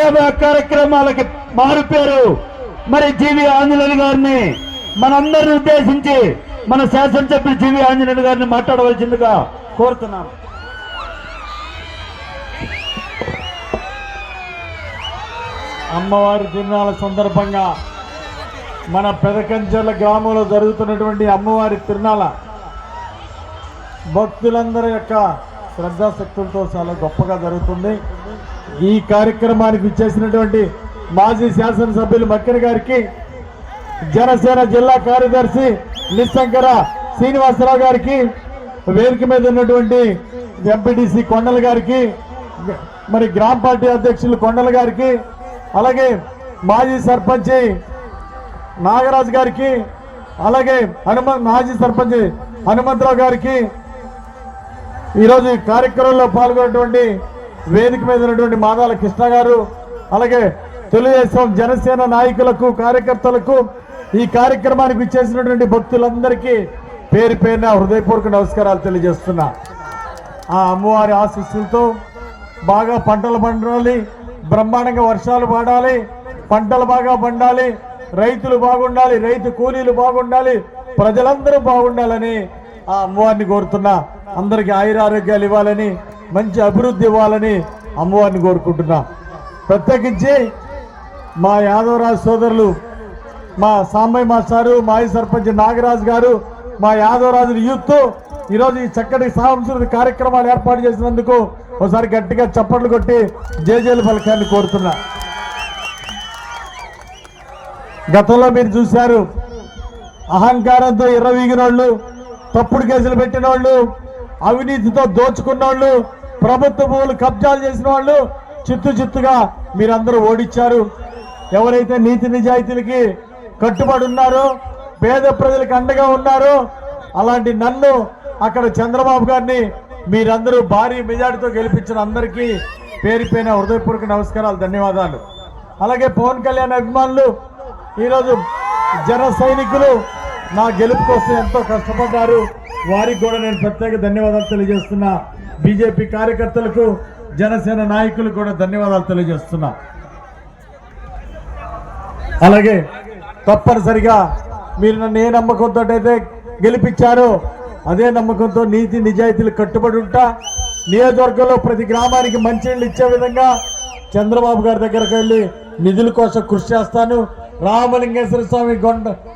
సేవా కార్యక్రమాలకి మారుపేరు మరి జీవి ఆంజనేయులు గారిని మనందరిని ఉద్దేశించి మన శాసనసభ్యులు జీవి ఆంజనేయులు గారిని మాట్లాడవలసిందిగా కోరుతున్నాం. అమ్మవారి తిరునాళ్ళ సందర్భంగా మన పెదకంచెర్ల గ్రామంలో జరుగుతున్నటువంటి అమ్మవారి తిరునాళ్ళ భక్తులందరి యొక్క శ్రద్ధాశక్తులతో చాలా గొప్పగా జరుగుతుంది. ఈ కార్యక్రమానికి ఇచ్చేసినటువంటి మాజీ శాసనసభ్యులు మక్కిన గారికి, జనసేన జిల్లా కార్యదర్శి నిస్సంకర శ్రీనివాసరావు గారికి, వేదిక మీద ఉన్నటువంటి ఎంపీటీసీ కొండల గారికి, మరి గ్రామ పార్టీ అధ్యక్షులు కొండల గారికి, అలాగే మాజీ సర్పంచి నాగరాజు గారికి, అలాగే మాజీ సర్పంచి హనుమంతరావు గారికి, ఈరోజు ఈ కార్యక్రమంలో పాల్గొన్నటువంటి వేదిక మీద ఉన్నటువంటి మాదాల కృష్ణ గారు, అలాగే తెలుగుదేశం జనసేన నాయకులకు కార్యకర్తలకు, ఈ కార్యక్రమానికి ఇచ్చేసినటువంటి భక్తులందరికీ పేరు పేరున హృదయపూర్వక నమస్కారాలు తెలియజేస్తున్నా. ఆ అమ్మవారి ఆశీస్సులతో బాగా పంటలు పండాలి, బ్రహ్మాండంగా వర్షాలు పడాలి, పంటలు బాగా పండాలి, రైతులు బాగుండాలి, రైతు కూలీలు బాగుండాలి, ప్రజలందరూ బాగుండాలని ఆ అమ్మవారిని కోరుతున్నా. అందరికీ ఆయురారోగ్యాలు ఇవ్వాలని, మంచి అభివృద్ధి ఇవ్వాలని అమ్మవారిని కోరుకుంటున్నా. ప్రత్యేకించి మా యాదవరాజు సోదరులు, మా సాంబయ్య మాస్టారు, మాజీ సర్పంచ్ నాగరాజు గారు, మా యాదవరాజుల యూత్ ఈరోజు ఈ చక్కటి సాంస్కృతిక కార్యక్రమాలు ఏర్పాటు చేసినందుకు ఒకసారి గట్టిగా చప్పట్లు కొట్టి జేజేలు పలకాన్ని కోరుతున్నా. గతంలో మీరు చూశారు, అహంకారంతో ఎర్రవీగిన వాళ్ళు, తప్పుడు కేసులు పెట్టిన వాళ్ళు, అవినీతితో దోచుకున్న వాళ్ళు, ప్రభుత్వ భూములు కబ్జాలు చేసిన వాళ్ళు చిత్తుగా మీరందరూ ఓడించారు. ఎవరైతే నీతి నిజాయితీలకి కట్టుబడి ఉన్నారో, పేద ప్రజలకు అండగా ఉన్నారో, అలాంటి నన్ను అక్కడ చంద్రబాబు గారిని మీరందరూ భారీ మెజార్టీతో గెలిపించిన అందరికీ పేరు పైన హృదయపూర్వక నమస్కారాలు, ధన్యవాదాలు. అలాగే పవన్ కళ్యాణ్ అభిమానులు, ఈరోజు జన సైనికులు నా గెలుపు కోసం ఎంతో కష్టపడ్డారు, వారికి కూడా నేను ప్రత్యేక ధన్యవాదాలు తెలియజేస్తున్నా. బీజేపీ కార్యకర్తలకు, జనసేన నాయకులకు కూడా ధన్యవాదాలు తెలియజేస్తున్నా. అలాగే తప్పనిసరిగా మీరు నన్ను ఏ నమ్మకంతో అయితే గెలిపించారో అదే నమ్మకంతో నీతి నిజాయితీలు కట్టుబడి ఉంటా. నియోజకవర్గంలో ప్రతి గ్రామానికి మంచినీళ్ళు ఇచ్చే విధంగా చంద్రబాబు గారి దగ్గరకు వెళ్ళి నిధుల కోసం కృషి చేస్తాను. రామలింగేశ్వర స్వామి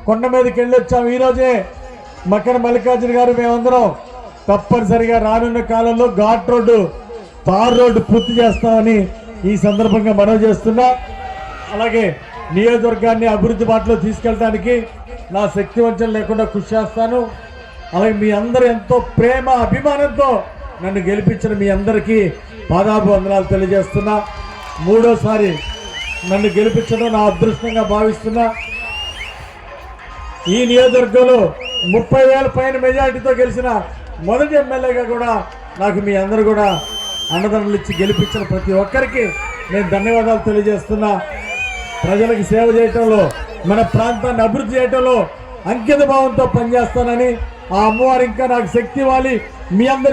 కొండ మీదకి వెళ్ళి వచ్చాము. ఈరోజే మక్కన మల్లికార్జున గారు మేమందరం తప్పనిసరిగా రానున్న కాలంలో ఘాట్ రోడ్డు, తార్ రోడ్డు పూర్తి చేస్తామని ఈ సందర్భంగా మనవి చేస్తున్నా. అలాగే నియోజకవర్గాన్ని అభివృద్ధి బాటలో తీసుకెళ్ళడానికి నా శక్తి వంచన లేకుండా కృషి చేస్తాను. అలాగే మీ అందరూ ఎంతో ప్రేమ అభిమానంతో నన్ను గెలిపించిన మీ అందరికీ పాదాభివందనాలు తెలియజేస్తున్నా. మూడోసారి నన్ను గెలిపించడం నా అదృష్టంగా భావిస్తున్నా. ఈ నియోజకవర్గంలో 30,000 పైన మెజార్టీతో గెలిచిన మొదటి ఎమ్మెల్యేగా కూడా నాకు మీ అందరూ కూడా అండదండలు ఇచ్చి గెలిపించిన ప్రతి ఒక్కరికి నేను ధన్యవాదాలు తెలియజేస్తున్నా. ప్రజలకు సేవ చేయటంలో, మన ప్రాంతాన్ని అభివృద్ధి చేయటంలో అంకిత భావంతో పనిచేస్తానని, ఆ అమ్మవారు ఇంకా నాకు శక్తి ఇవ్వాలి,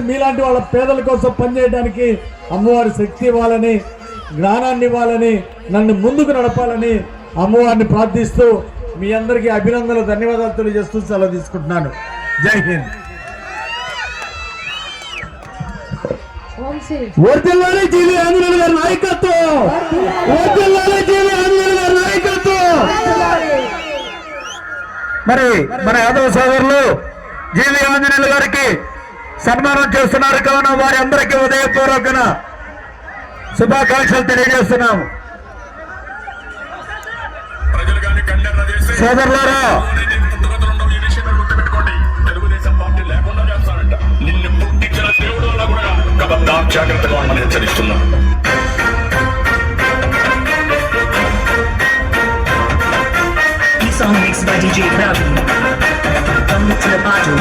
మీలాంటి వాళ్ళ పేదల కోసం పనిచేయడానికి అమ్మవారి శక్తి ఇవ్వాలని, జ్ఞానాన్ని ఇవ్వాలని, నన్ను ముందుకు నడపాలని అమ్మవారిని ప్రార్థిస్తూ మీ అందరికీ అభినందనలు, ధన్యవాదాలు తెలియజేస్తూ సెలవు తీసుకుంటున్నాను. జై హింద్. వర్ధిల్లాలి జీవి ఆంజనేయులు గారి నాయకత్వం, వర్ధిల్లాలి జీవి ఆంజనేయులు గారి నాయకత్వం. మరి మన యాదవ సోదరులు జీవి ఆంజనేయులు గారికి సన్మానం చేస్తున్నారు కావున వారి అందరికీ ఉదయపూర్వక శుభాకాంక్షలు తెలియజేస్తున్నాము. సోదరులారా, జాగ్రత్తగా మనం హెచ్చరిస్తున్నాం. ఈ song mix by DJ Ravi. Come to the battle.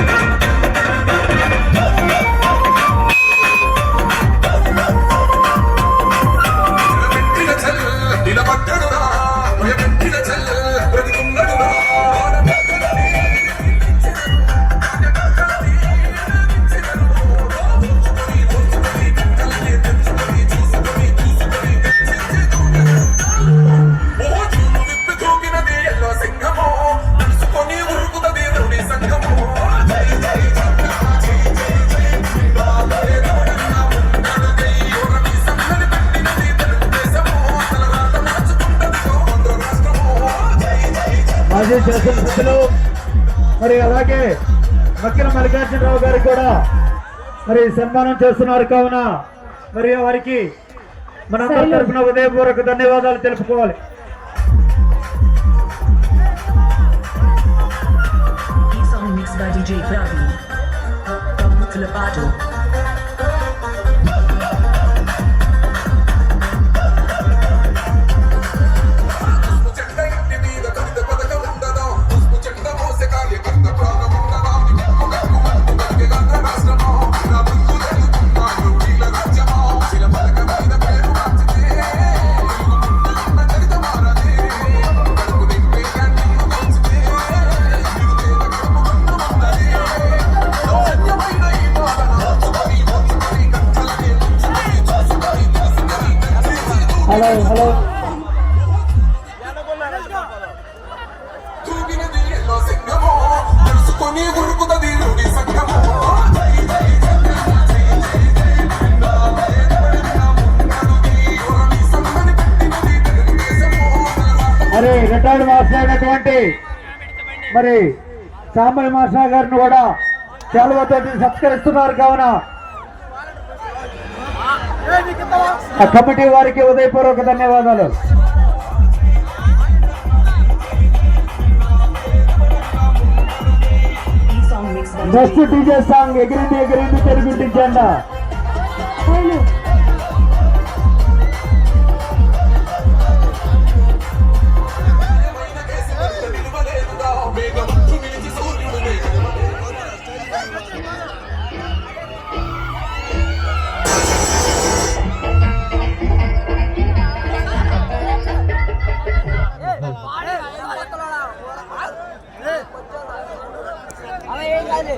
మాజీ శాసనసభ్యులు మరి అలాగే మక్కిన మల్లికార్జునరావు గారికి కూడా మరి సన్మానం చేస్తున్నారు కావున మరి వారికి మనందరి తరఫున ఉదయపూర్వక ధన్యవాదాలు తెలుపుకోవాలి. ఈ song mix by DJ Ravi. Kamputla Pato. Hello మరి రిటైర్డ్ మాస్టర్ అయినటువంటి మరి సాంబయ్య మాస్టర్ గారిని కూడా శాలువాతో సత్కరిస్తున్నారు కావున ఆ కమిటీ వారికి ఉదయపూర్వక ధన్యవాదాలు. ఈ song mix by next DJ song ఎగిరింది ఎగిరింది తెలుగు జెండా. అలా ఏం కాదు